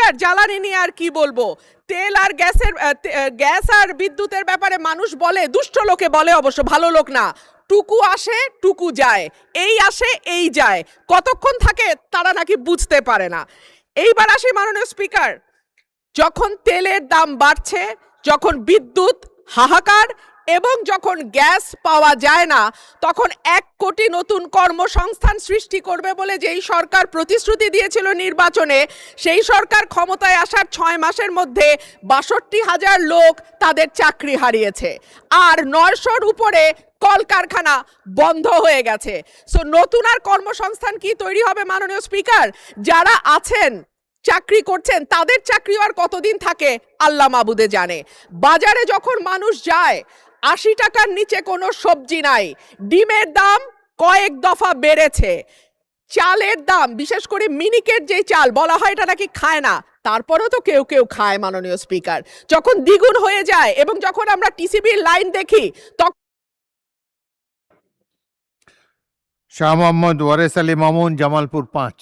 Speaker, জ্বালানি নিয়ে আর কি বলবো। তেল আর গ্যাস আর বিদ্যুতের ব্যাপারে মানুষ বলে, দুষ্ট লোকে বলে, অবশ্য ভালো লোক না, টুকু আসে টুকু যায়, এই আসে এই যায়, কতক্ষণ থাকে তারা নাকি বুঝতে পারে না। এইবার আসি মাননীয় স্পিকার, যখন তেলের দাম বাড়ছে, যখন বিদ্যুৎ হাহাকার এবং যখন গ্যাস পাওয়া যায় না, তখন 1 কোটি নতুন কর্মসংস্থান সৃষ্টি করবে বলে যেই সরকার প্রতিশ্রুতি দিয়েছিল নির্বাচনে, সেই সরকার ক্ষমতায় আসার 6 মাসের মধ্যে ৬২,০০০ লোক তাদের চাকরি হারিয়েছে, আর ৯০০-র উপরে কলকারখানা বন্ধ হয়ে গেছে। সো নতুন আর কর্মসংস্থান কি তৈরি হবে মাননীয় স্পিকার? যারা আছেন চাকরি করছেন তাদের চাকরি আর কতদিন থাকে আল্লাহ মাবুদে জানে। বাজারে যখন মানুষ যায়, ৮০ টাকার নিচে কোনো সবজি নাই, ডিমের দাম কয়েক দফা বেড়েছে, চালের দাম, বিশেষ করে মিনিকেট যেই চাল বলা হয় এটা নাকি খায় না, তারপরেও তো কেউ কেউ খায় মাননীয় স্পিকার, যখন দ্বিগুণ হয়ে যায় এবং যখন আমরা টিসিবির লাইন দেখি তখন শাহ মোহাম্মদ ওয়ারেস আলী মামুন, জামালপুর 5।